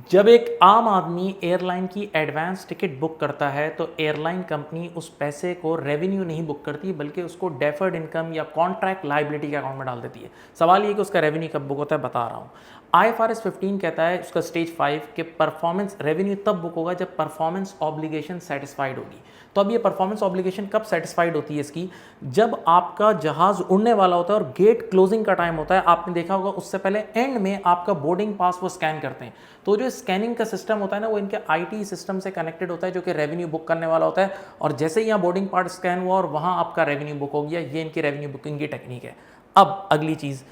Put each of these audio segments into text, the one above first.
जब एक आम आदमी एयरलाइन की एडवांस टिकट बुक करता है तो एयरलाइन कंपनी उस पैसे को रेवेन्यू नहीं बुक करती बल्कि उसको डेफर्ड इनकम या कॉन्ट्रैक्ट लाइबिलिटी के अकाउंट में डाल देती है। सवाल ये कि उसका रेवेन्यू कब बुक होता है, बता रहा हूँ। IFRS 15 कहता है उसका स्टेज 5 के परफॉर्मेंस रेवेन्यू तब बुक होगा जब परफॉर्मेंस ऑब्लिगेशन सेटिस्फाइड होगी। तो अब ये परफॉर्मेंस ऑब्लिगेशन कब सेटिस्फाइड होती है इसकी, जब आपका जहाज उड़ने वाला होता है और गेट क्लोजिंग का टाइम होता है। आपने देखा होगा उससे पहले एंड में आपका बोर्डिंग पास वो स्कैन करते हैं। तो जो स्कैनिंग का सिस्टम होता है ना, वो इनके IT सिस्टम से कनेक्टेड होता है जो कि रेवेन्यू बुक करने वाला होता है। और जैसे ही यहाँ बोर्डिंग पार्ट स्कैन हुआ और वहाँ आपका रेवेन्यू बुक हो गया, ये इनकी रेवेन्यू बुकिंग की टेक्निक है। अब अगली चीज़,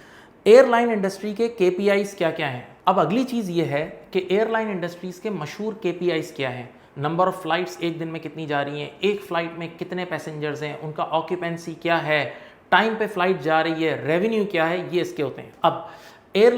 एयरलाइन इंडस्ट्री के KPIs क्या क्या हैं। अब अगली चीज़ ये है कि एयरलाइन इंडस्ट्रीज़ के मशहूर KPIs क्या हैं। नंबर ऑफ फ्लाइट्स एक दिन में कितनी जा रही हैं, एक फ्लाइट में कितने पैसेंजर्स हैं, उनका ऑक्यूपेंसी क्या है, टाइम पे फ्लाइट जा रही है, रेवेन्यू क्या है, ये इसके होते हैं।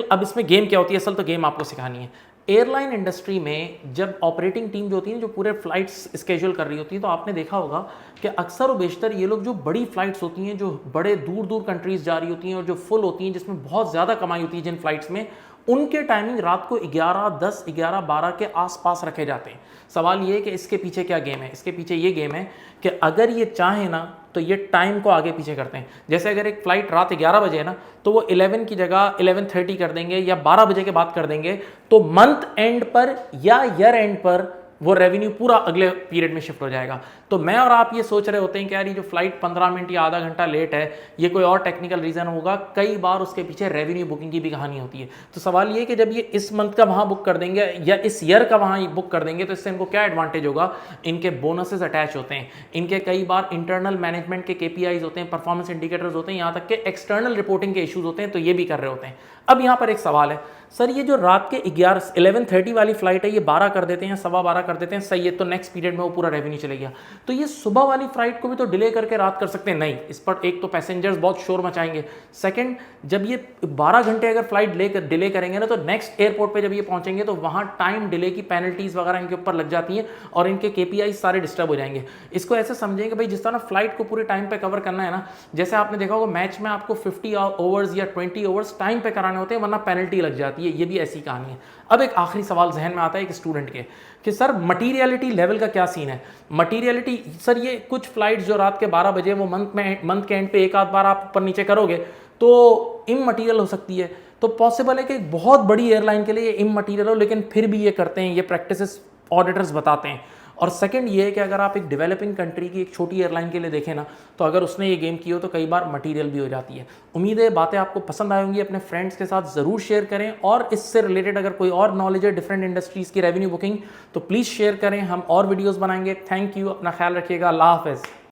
अब इसमें गेम क्या होती है, असल तो गेम आपको सिखानी है। एयरलाइन इंडस्ट्री में जब ऑपरेटिंग टीम जो होती है, जो पूरे फ्लाइट्स स्केड्यूल कर रही होती है, तो आपने देखा होगा कि अक्सर और बेशतर ये लोग जो बड़ी फ्लाइट्स होती हैं, जो बड़े दूर दूर कंट्रीज जा रही होती हैं और जो फुल होती हैं, जिसमें बहुत ज़्यादा कमाई होती है जिन फ्लाइट्स में, उनके टाइमिंग रात को 11, 10, 11, 12 के आसपास रखे जाते हैं। सवाल ये है कि इसके पीछे क्या गेम है। इसके पीछे ये गेम है कि अगर ये चाहे ना तो ये टाइम को आगे पीछे करते हैं। जैसे अगर एक फ्लाइट रात 11 बजे है ना, तो वो 11 की जगह 11:30 कर देंगे या 12 बजे के बाद कर देंगे। तो मंथ एंड पर या ईयर एंड पर वो रेवेन्यू पूरा अगले पीरियड में शिफ्ट हो जाएगा। तो मैं और आप ये सोच रहे होते हैं कि यार ये जो फ्लाइट 15 मिनट या आधा घंटा लेट है, ये कोई और टेक्निकल रीज़न होगा। कई बार उसके पीछे रेवेन्यू बुकिंग की भी कहानी होती है। तो सवाल ये है कि जब ये इस मंथ का वहाँ बुक कर देंगे या इस ईयर का वहाँ बुक कर देंगे, तो इससे इनको क्या एडवांटेज होगा। इनके बोनसेस अटैच होते हैं, इनके कई बार इंटरनल मैनेजमेंट के KPIs होते हैं, परफॉर्मेंस इंडिकेटर्स होते हैं, यहाँ तक के एक्सटर्नल रिपोर्टिंग के इशूज़ होते हैं, तो ये भी कर रहे होते हैं। अब यहाँ पर एक सवाल है, सर ये जो रात के 11:30 वाली फ्लाइट है, ये 12 कर देते हैं, 12:15 कर देते हैं, सही है, तो नेक्स्ट पीरियड में वो पूरा रेवेन्यू चले गया। तो ये सुबह वाली फ्लाइट को भी तो डिले करके रात कर सकते हैं। नहीं, इस पर एक तो पैसेंजर्स बहुत शोर मचाएंगे। सेकंड, जब ये 12 घंटे अगर फ्लाइट डिले करेंगे ना, तो नेक्स्ट एयरपोर्ट पे जब ये पहुंचेंगे तो वहां टाइम डिले की पेनल्टीज वगैरह इनके ऊपर लग जाती हैं और इनके KPI सारे डिस्टर्ब हो जाएंगे। इसको ऐसे समझेंगे भाई, जिस तरह फ्लाइट को पूरे टाइम पे कवर करना है ना, जैसे आपने देखा होगा मैच में आपको 50 ओवर्स या 20 ओवर्स टाइम पे कराने होते हैं, वरना पेनल्टी लग जाती है। ये भी ऐसी कहानी है। अब एक आखिरी सवाल जहन में आता है एक स्टूडेंट के कि सर मटीरियलिटी लेवल का क्या सीन है। मटीरियलिटी सर, ये कुछ फ्लाइट्स जो रात के 12 बजे, वो मंथ के एंड पे एक आध बार आप ऊपर नीचे करोगे तो इममटीरियल हो सकती है। तो पॉसिबल है कि एक बहुत बड़ी एयरलाइन के लिए इममटीरियल हो, लेकिन फिर भी ये करते हैं, ये प्रैक्टिसेस ऑडिटर्स बताते हैं। और सेकंड ये है कि अगर आप एक डेवलपिंग कंट्री की एक छोटी एयरलाइन के लिए देखें ना, तो अगर उसने ये गेम की हो तो कई बार मटेरियल भी हो जाती है। उम्मीद है बातें आपको पसंद आई होंगी, अपने फ्रेंड्स के साथ ज़रूर शेयर करें। और इससे रिलेटेड अगर कोई और नॉलेज है डिफरेंट इंडस्ट्रीज़ की रेवेन्यू बुकिंग, तो प्लीज़ शेयर करें, हम और वीडियोज़ बनाएंगे। थैंक यू, अपना ख्याल रखिएगा, अल्लाह हाफ़िज़।